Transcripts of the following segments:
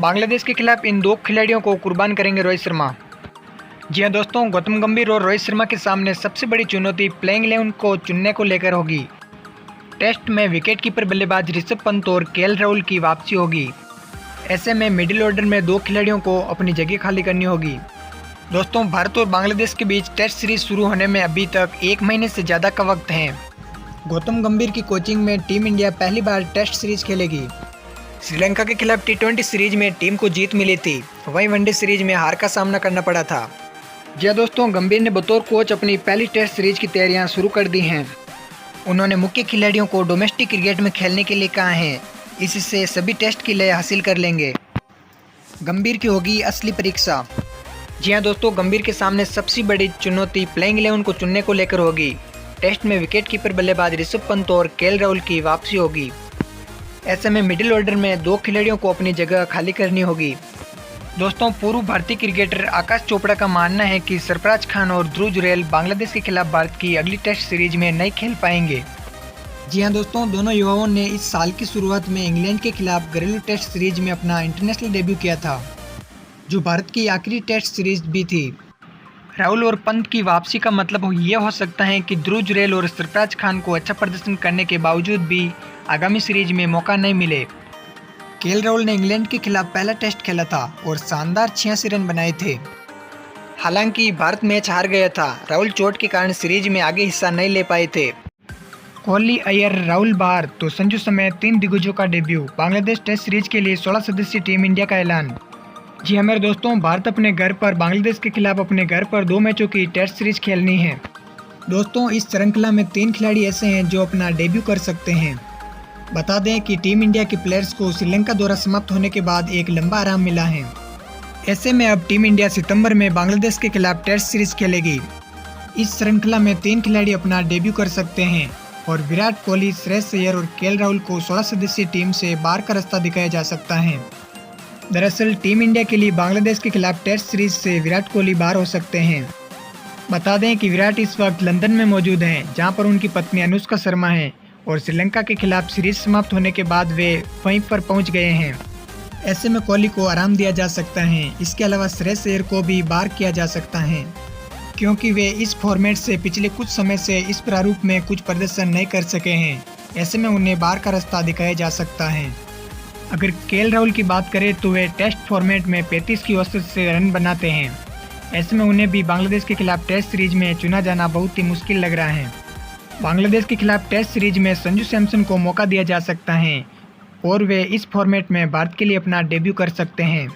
बांग्लादेश के खिलाफ इन दो खिलाड़ियों को कुर्बान करेंगे रोहित शर्मा। जी हां दोस्तों, गौतम गंभीर और रोहित शर्मा के सामने सबसे बड़ी चुनौती प्लेइंग 11 को चुनने को लेकर होगी। टेस्ट में विकेटकीपर बल्लेबाज ऋषभ पंत और केएल राहुल की वापसी होगी। ऐसे में मिडिल ऑर्डर में दो खिलाड़ियों को अपनी जगह खाली करनी होगी। दोस्तों, भारत और बांग्लादेश के बीच टेस्ट सीरीज शुरू होने में अभी तक 1 महीने से ज़्यादा का वक्त है। गौतम गंभीर की कोचिंग में टीम इंडिया पहली बार टेस्ट सीरीज खेलेगी। श्रीलंका के खिलाफ टी20 सीरीज में टीम को जीत मिली थी, वहीं वनडे सीरीज में हार का सामना करना पड़ा था। जी हां दोस्तों, गंभीर ने बतौर कोच अपनी पहली टेस्ट सीरीज की तैयारियां शुरू कर दी हैं। उन्होंने मुख्य खिलाड़ियों को डोमेस्टिक क्रिकेट में खेलने के लिए कहा है, इससे सभी टेस्ट की लय हासिल कर लेंगे। गंभीर की होगी असली परीक्षा। जी हां दोस्तों, गंभीर के सामने सबसे बड़ी चुनौती प्लेइंग 11 को चुनने को लेकर होगी। टेस्ट में विकेटकीपर बल्लेबाज ऋषभ पंत और केएल राहुल की वापसी होगी। ऐसे में मिडिल ऑर्डर में दो खिलाड़ियों को अपनी जगह खाली करनी होगी। दोस्तों, पूर्व भारतीय क्रिकेटर आकाश चोपड़ा का मानना है कि सरफराज खान और ध्रुव जुरैल बांग्लादेश के खिलाफ भारत की अगली टेस्ट सीरीज में नहीं खेल पाएंगे। जी हां दोस्तों, दोनों युवाओं ने इस साल की शुरुआत में इंग्लैंड के खिलाफ घरेलू टेस्ट सीरीज में अपना इंटरनेशनल डेब्यू किया था, जो भारत की आखिरी टेस्ट सीरीज भी थी। राहुल और पंत की वापसी का मतलब ये हो सकता है कि ध्रुव जुरैल और सरफराज खान को अच्छा प्रदर्शन करने के बावजूद भी आगामी सीरीज में मौका नहीं मिले। केएल राहुल ने इंग्लैंड के खिलाफ पहला टेस्ट खेला था और शानदार 86 रन बनाए थे। हालांकि भारत मैच हार गया था। राहुल चोट के कारण सीरीज में आगे हिस्सा नहीं ले पाए थे। कोहली, अय्यर, राहुल बाहर तो संजू समेत 3 दिग्गजों का डेब्यू। बांग्लादेश टेस्ट सीरीज के लिए 16 सदस्यीय टीम इंडिया का ऐलान। जी हाँ मेरे दोस्तों, भारत अपने घर पर बांग्लादेश के खिलाफ अपने घर पर 2 मैचों की टेस्ट सीरीज खेलनी है। दोस्तों, इस श्रृंखला में 3 खिलाड़ी ऐसे हैं जो अपना डेब्यू कर सकते हैं। बता दें कि टीम इंडिया के प्लेयर्स को श्रीलंका दौरा समाप्त होने के बाद एक लंबा आराम मिला है। ऐसे में अब टीम इंडिया सितंबर में बांग्लादेश के खिलाफ टेस्ट सीरीज खेलेगी। इस श्रृंखला में 3 खिलाड़ी अपना डेब्यू कर सकते हैं और विराट कोहली, श्रेयस अय्यर और केएल राहुल को 16 सदस्यीय टीम से बाहर का रास्ता दिखाया जा सकता है। दरअसल टीम इंडिया के लिए बांग्लादेश के खिलाफ टेस्ट सीरीज से विराट कोहली बाहर हो सकते हैं। बता दें कि विराट इस वक्त लंदन में मौजूद हैं, जहां पर उनकी पत्नी अनुष्का शर्मा है और श्रीलंका के खिलाफ सीरीज समाप्त होने के बाद वे वहीं पर पहुंच गए हैं। ऐसे में कोहली को आराम दिया जा सकता है। इसके अलावा श्रेयस अय्यर को भी बाहर किया जा सकता है, क्योंकि वे इस फॉर्मेट से पिछले कुछ समय से इस प्रारूप में कुछ प्रदर्शन नहीं कर सके हैं। ऐसे में उन्हें बाहर का रास्ता दिखाया जा सकता है। अगर केएल राहुल की बात करें तो वे टेस्ट फॉर्मेट में 35 की औसत से रन बनाते हैं। ऐसे में उन्हें भी बांग्लादेश के खिलाफ टेस्ट सीरीज में चुना जाना बहुत ही मुश्किल लग रहा है। बांग्लादेश के खिलाफ टेस्ट सीरीज में संजू सैमसन को मौका दिया जा सकता है और वे इस फॉर्मेट में भारत के लिए अपना डेब्यू कर सकते हैं।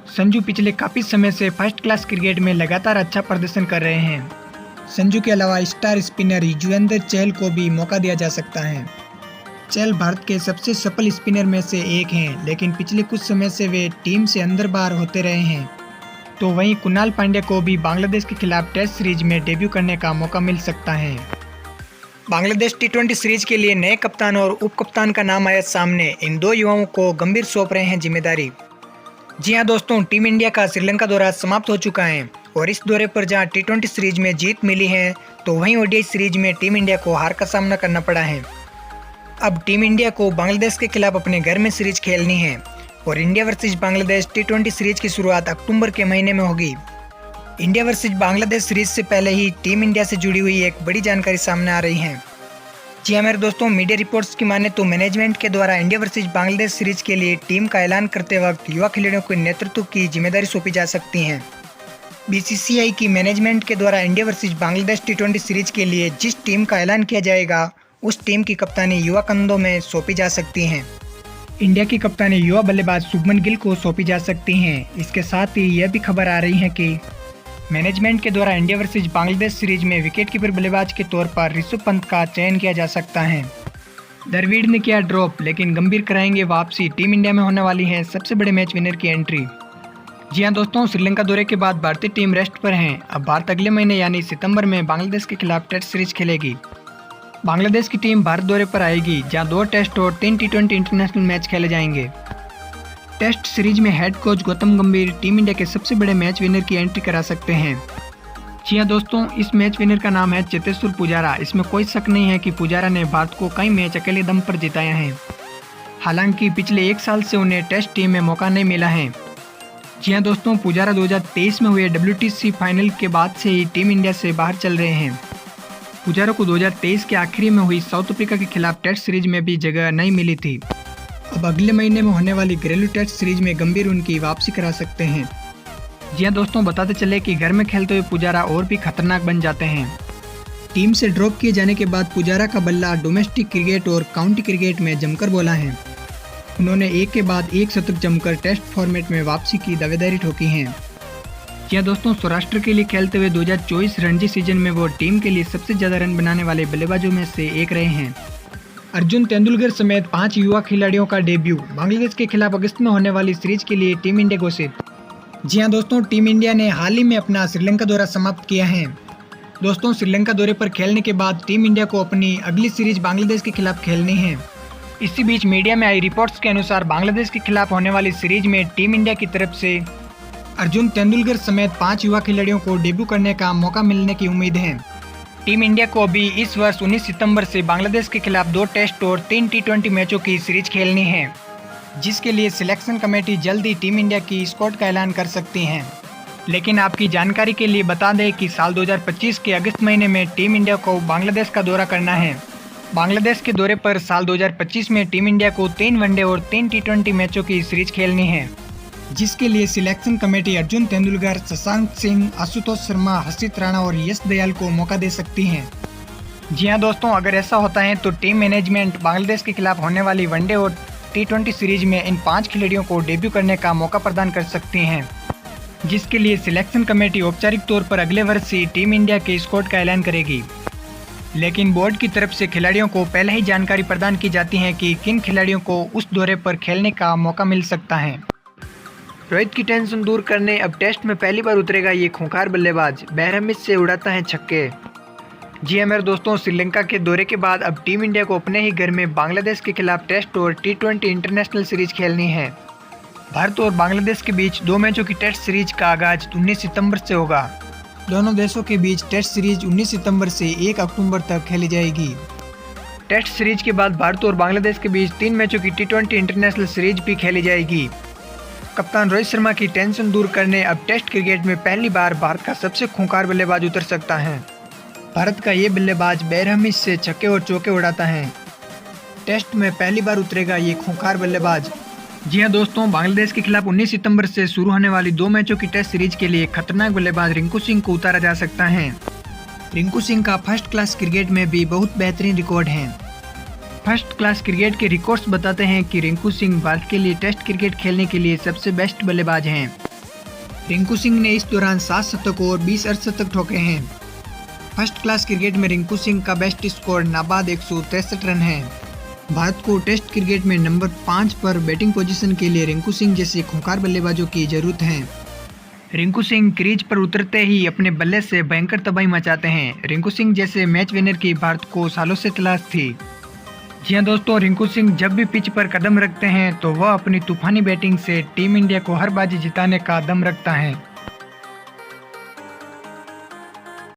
संजू पिछले काफ़ी समय से फर्स्ट क्लास क्रिकेट में लगातार अच्छा प्रदर्शन कर रहे हैं। संजू के अलावा स्टार स्पिनर युजवेंद्र चहल को भी मौका दिया जा सकता है। चहल भारत के सबसे सफल स्पिनर में से एक हैं, लेकिन पिछले कुछ समय से वे टीम से अंदर बाहर होते रहे हैं। तो वहीं कुणाल पांड्या को भी बांग्लादेश के खिलाफ टेस्ट सीरीज में डेब्यू करने का मौका मिल सकता है। बांग्लादेश टी20 सीरीज के लिए नए कप्तान और उप कप्तान का नाम आया सामने। इन 2 युवाओं को गंभीर सौंप रहे हैं जिम्मेदारी। जी हां दोस्तों, टीम इंडिया का श्रीलंका दौरा समाप्त हो चुका है और इस दौरे पर जहां टी20 सीरीज में जीत मिली है, तो वहीं ओडीआई सीरीज में टीम इंडिया को हार का सामना करना पड़ा है। अब टीम इंडिया को बांग्लादेश के खिलाफ अपने घर में सीरीज खेलनी है और इंडिया वर्सेस बांग्लादेश टी20 सीरीज की शुरुआत अक्टूबर के महीने में होगी। इंडिया वर्सेस बांग्लादेश सीरीज से पहले ही टीम इंडिया से जुड़ी हुई एक बड़ी जानकारी सामने आ रही है। जी हाँ मेरे दोस्तों, मीडिया रिपोर्ट्स की माने तो मैनेजमेंट के द्वारा इंडिया वर्सेस बांग्लादेश सीरीज के लिए टीम का ऐलान करते वक्त युवा खिलाड़ियों को नेतृत्व की जिम्मेदारी सौंपी जा सकती है। बीसीसीआई की मैनेजमेंट के द्वारा इंडिया वर्सेस बांग्लादेश टी20 सीरीज के लिए जिस टीम का ऐलान किया जाएगा, उस टीम की कप्तानी युवा कंधों में सौंपी जा सकती हैं। इंडिया की कप्तानी युवा बल्लेबाज शुभमन गिल को सौंपी जा सकती हैं। इसके साथ ही यह भी खबर आ रही है कि मैनेजमेंट के द्वारा इंडिया वर्सेस बांग्लादेश सीरीज में विकेटकीपर बल्लेबाज के तौर पर ऋषभ पंत का चयन किया जा सकता है। द्रविड़ ने किया ड्रॉप, लेकिन गंभीर कराएंगे वापसी। टीम इंडिया में होने वाली है सबसे बड़े मैच विनर की एंट्री। जी हां दोस्तों, श्रीलंका दौरे के बाद भारतीय टीम रेस्ट पर है। अब भारत अगले महीने यानी सितंबर में बांग्लादेश के खिलाफ टेस्ट सीरीज खेलेगी। बांग्लादेश की टीम भारत दौरे पर आएगी, जहां 2 टेस्ट और 3 टी20 इंटरनेशनल मैच खेले जाएंगे। टेस्ट सीरीज में हेड कोच गौतम गंभीर टीम इंडिया के सबसे बड़े मैच विनर की एंट्री करा सकते हैं। जी हां दोस्तों, इस मैच विनर का नाम है चेतेश्वर पुजारा। इसमें कोई शक नहीं है कि पुजारा ने भारत को कई मैच अकेले दम पर जिताया है। हालांकि पिछले 1 साल से उन्हें टेस्ट टीम में मौका नहीं मिला है। जी हाँ दोस्तों, पुजारा 2023 में हुए WTC फाइनल के बाद से ही टीम इंडिया से बाहर चल रहे हैं। पुजारा को 2023 के आखिरी में हुई साउथ अफ्रीका के खिलाफ टेस्ट सीरीज में भी जगह नहीं मिली थी। अब अगले महीने में होने वाली घरेलू टेस्ट सीरीज में गंभीर उनकी वापसी करा सकते हैं। जी हाँ दोस्तों, बताते चले कि घर में खेलते हुए पुजारा और भी खतरनाक बन जाते हैं। टीम से ड्रॉप किए जाने के बाद पुजारा का बल्ला डोमेस्टिक क्रिकेट और काउंटी क्रिकेट में जमकर बोला है। उन्होंने एक के बाद एक शतक जमकर टेस्ट फॉर्मेट में वापसी की दावेदारी ठोकी है। जी हाँ दोस्तों, सौराष्ट्र के लिए खेलते हुए 2024 रणजी सीजन में वो टीम के लिए सबसे ज़्यादा रन बनाने वाले बल्लेबाजों में से एक रहे हैं। अर्जुन तेंदुलकर समेत 5 युवा खिलाड़ियों का डेब्यू। बांग्लादेश के खिलाफ अगस्त में होने वाली सीरीज के लिए टीम इंडिया घोषित। जी हाँ दोस्तों, टीम इंडिया ने हाल ही में अपना श्रीलंका दौरा समाप्त किया है। दोस्तों, श्रीलंका दौरे पर खेलने के बाद टीम इंडिया को अपनी अगली सीरीज बांग्लादेश के खिलाफ खेलनी है। इसी बीच मीडिया में आई रिपोर्ट्स के अनुसार बांग्लादेश के खिलाफ होने वाली सीरीज में टीम इंडिया की तरफ से अर्जुन तेंदुलकर समेत 5 युवा खिलाड़ियों को डेब्यू करने का मौका मिलने की उम्मीद है। टीम इंडिया को अभी इस वर्ष 19 सितंबर से बांग्लादेश के खिलाफ 2 टेस्ट और 3 T20 मैचों की सीरीज खेलनी है, जिसके लिए सिलेक्शन कमेटी जल्द ही टीम इंडिया की स्क्वाड का ऐलान कर सकती हैं। लेकिन आपकी जानकारी के लिए बता दें कि साल 2025 के अगस्त महीने में टीम इंडिया को बांग्लादेश का दौरा करना है। बांग्लादेश के दौरे पर साल 2025 में टीम इंडिया को 3 वनडे और 3 T20 मैचों की सीरीज खेलनी है, जिसके लिए सिलेक्शन कमेटी अर्जुन तेंदुलकर, शशांक सिंह, आशुतोष शर्मा, हर्षित राणा और यश दयाल को मौका दे सकती है। जी हाँ दोस्तों, अगर ऐसा होता है तो टीम मैनेजमेंट बांग्लादेश के खिलाफ होने वाली वनडे और T20 सीरीज में इन 5 खिलाड़ियों को डेब्यू करने का मौका प्रदान कर सकती हैं, जिसके लिए सिलेक्शन कमेटी औपचारिक तौर पर अगले वर्ष ही टीम इंडिया के स्क्वाड का ऐलान करेगी। लेकिन बोर्ड की तरफ से खिलाड़ियों को पहले ही जानकारी प्रदान की जाती है कि किन खिलाड़ियों को उस दौरे पर खेलने का मौका मिल सकता है। रोहित की टेंशन दूर करने अब टेस्ट में पहली बार उतरेगा ये खूंखार बल्लेबाज, बेरहमी से उड़ाता है छक्के। जी हाँ मेरे दोस्तों, श्रीलंका के दौरे के बाद अब टीम इंडिया को अपने ही घर में बांग्लादेश के खिलाफ टेस्ट और T20 इंटरनेशनल सीरीज खेलनी है। भारत और बांग्लादेश के बीच 2 मैचों की टेस्ट सीरीज का आगाज 19 सितंबर से होगा। दोनों देशों के बीच टेस्ट सीरीज 19 सितंबर से 1 अक्टूबर तक खेली जाएगी। टेस्ट सीरीज के बाद भारत और बांग्लादेश के बीच 3 मैचों की T20 इंटरनेशनल सीरीज भी खेली जाएगी। कप्तान रोहित शर्मा की टेंशन दूर करने अब टेस्ट क्रिकेट में पहली बार भारत का सबसे खूंखार बल्लेबाज उतर सकता है। भारत का ये बल्लेबाज बेरहमी से छक्के और चौके उड़ाता है। टेस्ट में पहली बार उतरेगा ये खूंखार बल्लेबाज। जी हाँ दोस्तों, बांग्लादेश के खिलाफ 19 सितंबर से शुरू होने वाली 2 मैचों की टेस्ट सीरीज के लिए खतरनाक बल्लेबाज रिंकू सिंह को उतारा जा सकता है। रिंकू सिंह का फर्स्ट क्लास क्रिकेट में भी बहुत बेहतरीन रिकॉर्ड हैं। फर्स्ट क्लास क्रिकेट के रिकॉर्ड्स बताते हैं कि रिंकू सिंह भारत के लिए टेस्ट क्रिकेट खेलने के लिए सबसे बेस्ट बल्लेबाज हैं। रिंकू सिंह ने इस दौरान 7 शतक और 20 अर्धशतक ठोके हैं। फर्स्ट क्लास क्रिकेट में रिंकू सिंह का बेस्ट स्कोर नाबाद 163 रन है। भारत को टेस्ट क्रिकेट में नंबर 5 पर बैटिंग पोजीशन के लिए रिंकू सिंह जैसे खूंखार बल्लेबाजों की जरूरत है। रिंकू सिंह क्रीज पर उतरते ही अपने बल्ले से भयंकर तबाही मचाते हैं। रिंकू सिंह जैसे मैच विनर की भारत को सालों से तलाश थी। जी हाँ दोस्तों, रिंकू सिंह जब भी पिच पर कदम रखते हैं तो वह अपनी तूफानी बैटिंग से टीम इंडिया को हर बाजी जिताने का दम रखता है।